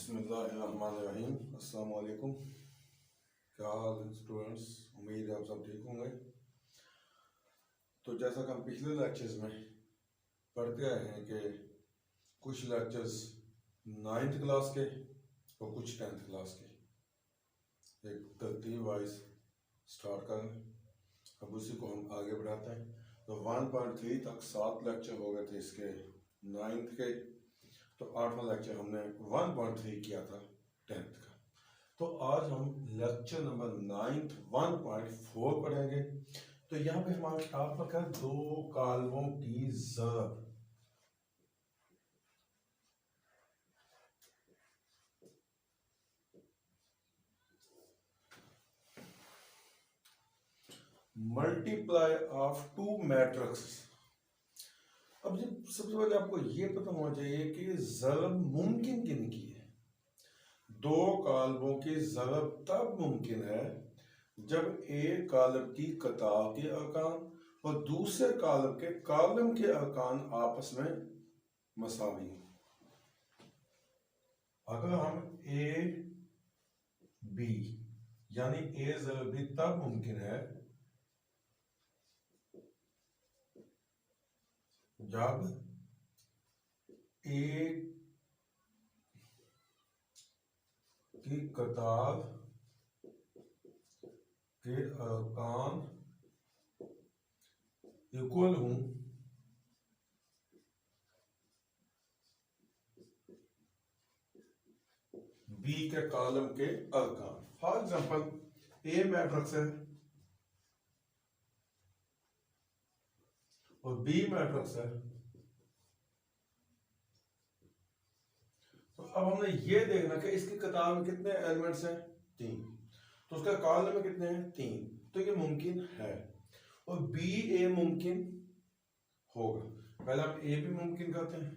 बिस्मिल्लाहिर्रहमानिर्रहीम। अस्सलाम वालेकुम। क्या हाल है स्टूडेंट्स? उम्मीद है आप सब ठीक होंगे। तो जैसा कि हम पिछले लेक्चर्स में पढ़ते आए हैं कि कुछ लेक्चर्स 9th क्लास के और कुछ 10th क्लास के, एक तरतीब वाइज स्टार्ट करें। अब उसी को हम आगे बढ़ाते हैं। तो 1.3 तक 7 लेक्चर हो गए थे इसके 9th के, तो 8वां लेक्चर हमने 1.3 किया था 10th का। तो आज हम लेक्चर नंबर 9 1.4 पढ़ेंगे। तो यहाँ पे हमारे टॉपिक है दो कालमों की ज़रब। Multiply of two matrix. अब जब सबसे पहले आपको ये पता होना चाहिए कि ज़रब मुमकिन किन की है। दो कालमों की ज़रब तब मुमकिन है जब एक कालम की कतार के अरकान और दूसरे कालम के अरकान आपस में मसावी हो। अगर हम ए बी यानी ए ज़रब बी तब मुमकिन है जब ए की कतार के अरकान इक्वल हूं बी के कॉलम के अरकान। फॉर एग्जांपल ए मैट्रिक्स है और बी मैट्रिक्स है। तो अब हमने ये देखना कि इसकी कतार में कितने एलिमेंट्स हैं, 3। तो उसका कॉलम में कितने हैं, 3। तो ये मुमकिन है और बी ए मुमकिन होगा। पहले हम ए भी मुमकिन करते हैं।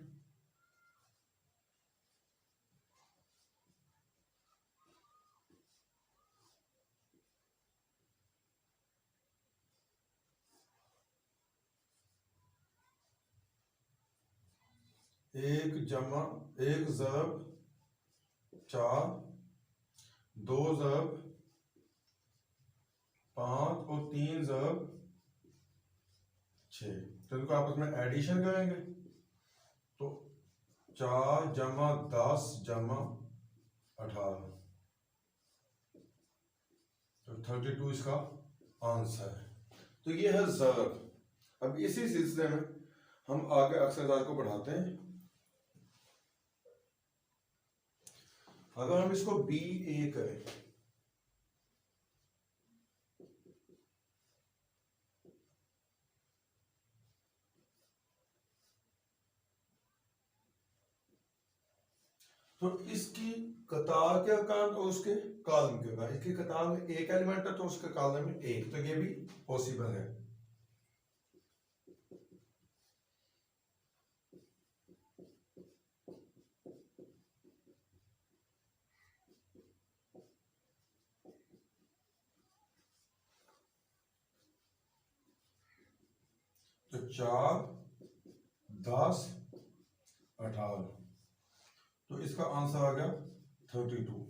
एक ज़रब 4, 2 ज़रब 5 और 3 ज़रब 6। तो इनको आपस में एडिशन करेंगे तो 4 जमा 10 जमा 18, तो 32 इसका आंसर है। तो ये है ज़रब। अब इसी सिलसिले में हम आगे अक्सर को बढ़ाते हैं। अगर हम इसको बी ए करें तो इसकी कतार के अरकान और उसके कॉलम के अरकान, इसकी कतार में एक एलिमेंट है तो उसके कॉलम में एक, तो ये भी पॉसिबल है। तो 4 10 18, तो इसका आंसर आ गया 32।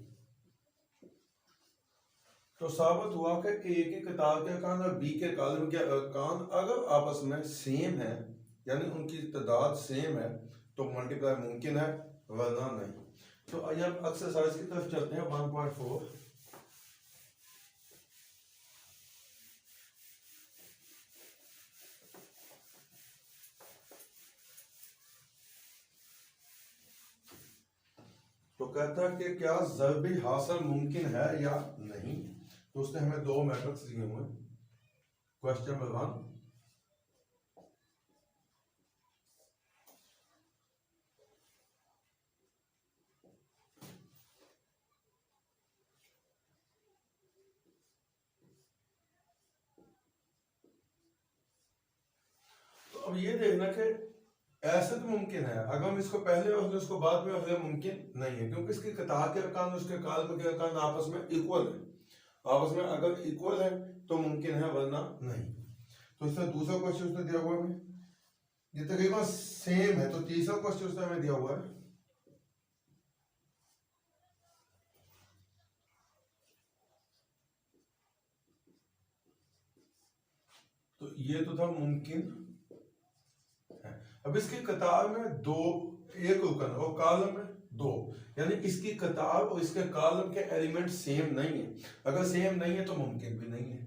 तो साबित हुआ कि ए की कतार के अरकान और बी के कॉलम के अरकान अगर आपस में सेम है, यानी उनकी तादाद सेम है, तो मल्टीप्लाई मुमकिन है, वरना नहीं। तो आइए अब एक्सरसाइज की तरफ चलते हैं। 1.4। तो कहता है कि क्या ज़रबी हासिल मुमकिन है या नहीं। तो उसने हमें दो मैट्रिक्स दिए हुए हैं। क्वेश्चन नंबर 1, तो अब ये देखना कि ऐसे तो मुमकिन है, अगर हम इसको पहले और उसको बाद में अगले मुमकिन नहीं है, क्योंकि इसकी कतार के अरकान उसके कॉलम के अरकान आपस में इक्वल है। आपस में अगर इक्वल है तो मुमकिन है, वरना नहीं। तो इसका दूसरा क्वेश्चन उसने दिया हुआ है, ये तकरीबन सेम है। तो तीसरा क्वेश्चन उसने हमें दिया हुआ है तो ये तो था मुमकिन है। अब इसकी कतार में दो, एक रुकन और कॉलम में दो, यानी इसकी कतार और इसके कॉलम के एलिमेंट सेम नहीं है। अगर सेम नहीं है तो मुमकिन भी नहीं है।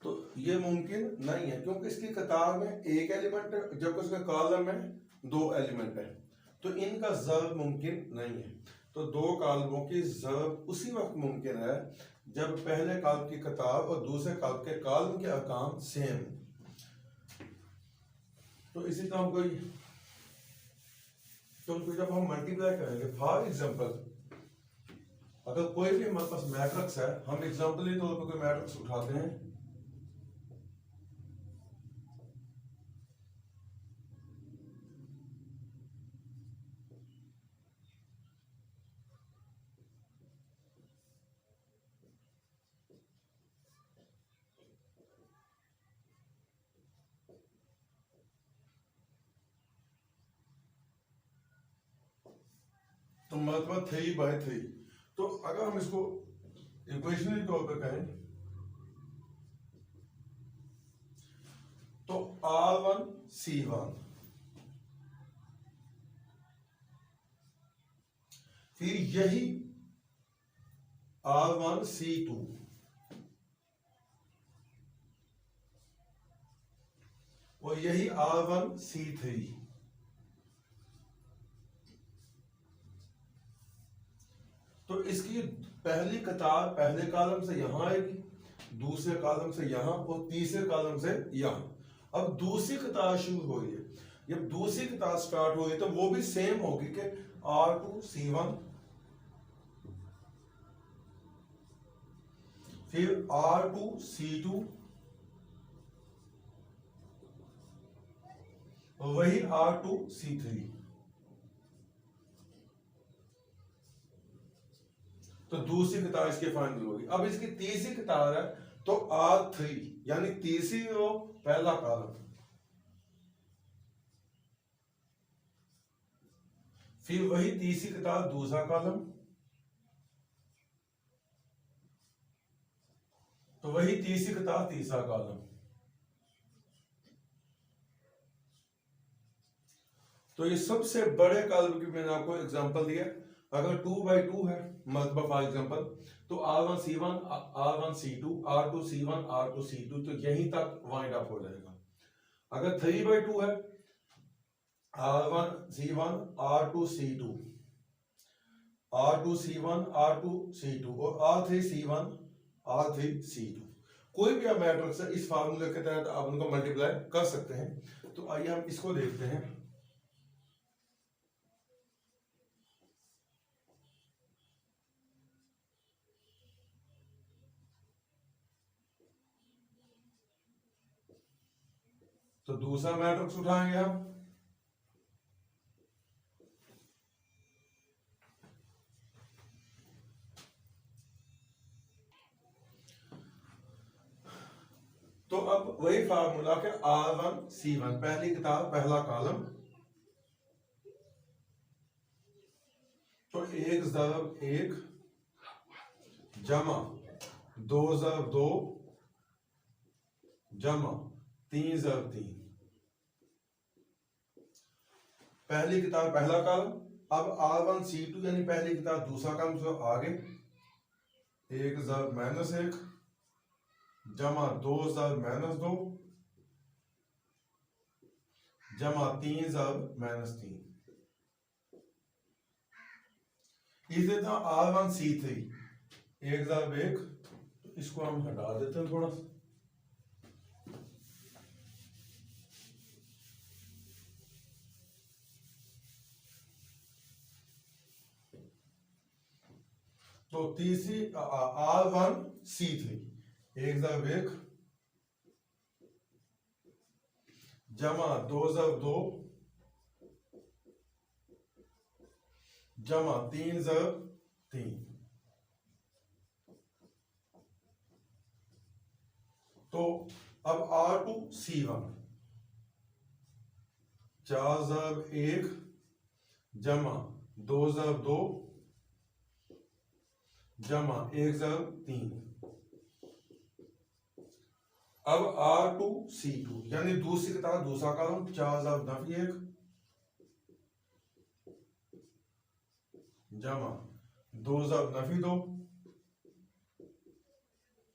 तो ये मुमकिन नहीं है क्योंकि इसकी कतार में एक एलिमेंट है जबकि उसके कॉलम में दो एलिमेंट है, तो इनका ज़र्ब मुमकिन नहीं है। तो दो कॉलमों की ज़र्ब उसी वक्त मुमकिन है जब पहले कॉलम की कतार और दूसरे कॉलम के कॉलम के अरकान सेम। तो इसी तरह हम कोई तो उनको जब हम मल्टीप्लाई करेंगे, फॉर एग्जांपल अगर कोई भी हमारे पास मैट्रिक्स है, हम एग्जांपल ही तौर पर कोई मैट्रिक्स उठाते हैं, तो मतलब 3/3। तो अगर हम इसको इक्वेशनरी तौर पर कहें तो R1 C1, फिर यही R1 C2, और यही R1 C3। तो इसकी पहली कतार पहले कॉलम से यहां आएगी, दूसरे कॉलम से यहां और तीसरे कॉलम से यहां। अब दूसरी कतार शुरू हो रही है, जब दूसरी कतार स्टार्ट हो रही है तो वो भी सेम होगी कि R2 C1, फिर R2 C2, और वही R2 C3। तो दूसरी कतार इसकी फाइनल होगी। अब इसकी तीसरी कतार है तो R3, यानी तीसरी रो पहला कॉलम, फिर वही तीसरी कतार दूसरा कॉलम, तो वही तीसरी कतार तीसरा कॉलम। तो ये सबसे बड़े कॉलम की मैंने आपको एग्जांपल दिया। अगर 2/2 है मतलब फॉर एग्जांपल, तो R1 C1 R1 C2 R2 C1 R2 C2, तो यहीं तक वाइंड अप हो जाएगा। अगर 3/2 है R1 C1 R2 C2 R2 C1 R2 C2 और R3 C1 R3 C2। कोई भी आप मैट्रिक्स है इस फार्मूले के तहत आप उनको मल्टीप्लाई कर सकते हैं। तो आइए हम इसको देखते हैं। तो दूसरा मैट्रिक्स उठाएंगे हम, तो अब वही फार्मूला के R1 C1 पहली किताब पहला कॉलम, तो 1 ज़रब 1 जमा 2 ज़रब 2 जमा 3 ज़रब 3, पहली किताब पहला कॉलम। अब R1 C2 यानी पहली किताब दूसरा कॉलम, जो आगे 1 ज़रब -1 जमा 2 ज़रब -2 जमा 3 ज़रब -3। इसी तरह R1 C3 1 ज़रब 1, तो इसको हम हटा देते हैं थोड़ा सा। तो तीसरी R1 C3 1 ज़रब 1 जमा 2 ज़रब 2 जमा 3 ज़रब 3। तो अब R2 C1 4 ज़रब 1 जमा 2 ज़रब 2 जमा 1 ज़रब 3। अब R2C2 यानी दूसरी किताब दूसरा कॉलम 4 ज़रब नफी 1 जमा 2 ज़रब नफी 2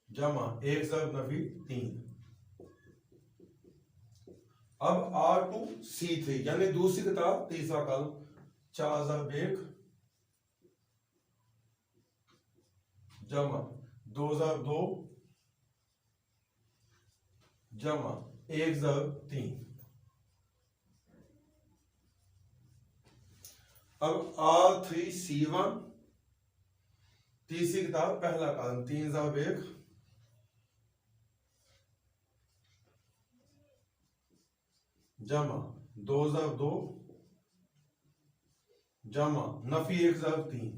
जमा 1 ज़रब नफी 3। अब R2C3 यानी दूसरी किताब तीसरा कॉलम 4 ज़रब 1 जमा 2 ज़रब 2 जमा 1 ज़रब 3। अब R3C1 तीसरी किताब पहला कॉलम 3 ज़रब 1 जमा 2 ज़रब 2 जमा नफी 1 ज़रब 3।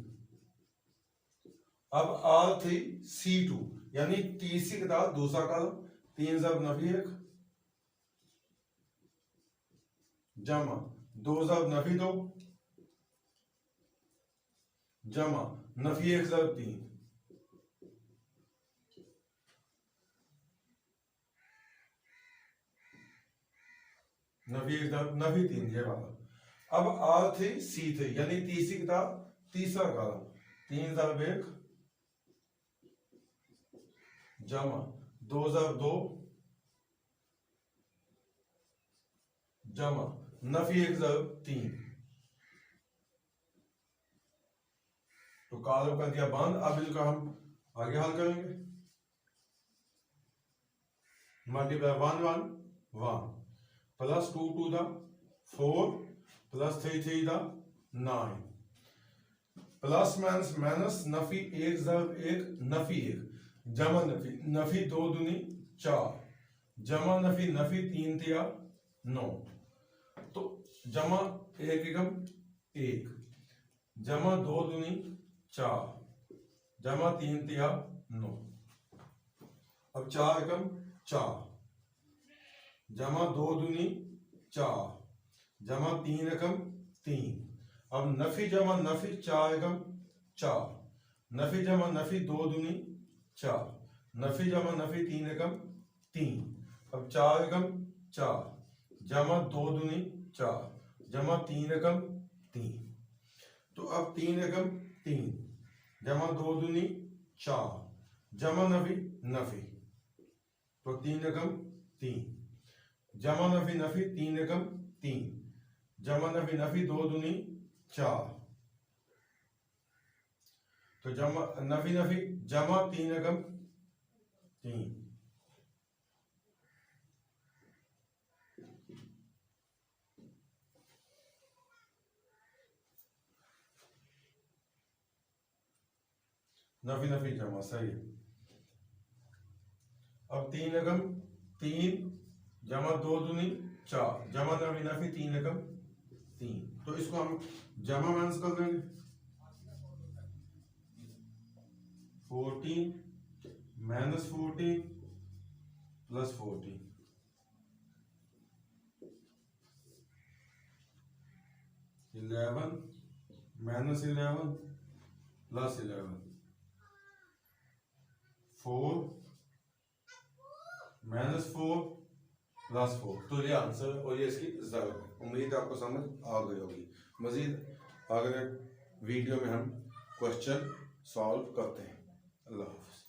अब R3C2 यानी तीसरी किताब दूसरा कॉलम 3 ज़रब नफी 1 जमा 2 ज़रब नफी 2 जमा नफी 1 ज़रब 3। नफी 1 ज़रब नफी 3 ये वाला। अब R3C3 यानी तीसरी किताब तीसरा कॉलम 3 ज़रब 1 जमा 2 ज़रब 2 जमा नफी 1 ज़रब 3। तो कॉलम कर दिया बंद। अब इसका हम आगे हल करेंगे। मल्टीप्लाई 1 1 1 प्लस 2 2 दा 4 प्लस 3 3 दा 9 plus minus minus Nafi 1 ज़रब 1 Nafi 1 जमा नफी नफी 2 दूनी 4 जमा नफी नफी 3 तिया 9। तो जमा 1 एकम 1 जमा 2 दूनी 4 जमा 3 तिया 9। अब 4 एकम 4 जमा 2 दूनी 4 जमा 3 एकम 3। अब नफी जमा नफी 4 एकम 4 नफी जमा नफी 2 दूनी 4 नफी जमा नफी 3 एकम 3। अब 4 एकम 4 जमा 2 दूनी 4 जमा 3 एकम 3। तो अब 3 एकम 3 जमा 2 दूनी 4 जमा नफी नफी। तो 3 एकम 3 जमा नफी नफी 3 एकम 3 जमा नफी नफी 2 दूनी 4। तो जमा नफी नफी जमा 3 एकम 3। नफी नफी जमा सही। अब 3 एकम 3 जमा 2 दूनी 4 जमा नफी नफी 3 एकम 3। तो इसको हम जमा माइनस कर देंगे। 14 minus 14 plus 14 11 minus 11 plus 11 4 minus 4 plus 4। तो ये आंसर और ये इसकी ज़रूरत है। उम्मीद आपको समझ आ गई होगी। मजीद अगले वीडियो में हम क्वेश्चन सॉल्व करते हैं। अल्लाह हाफ़िज़।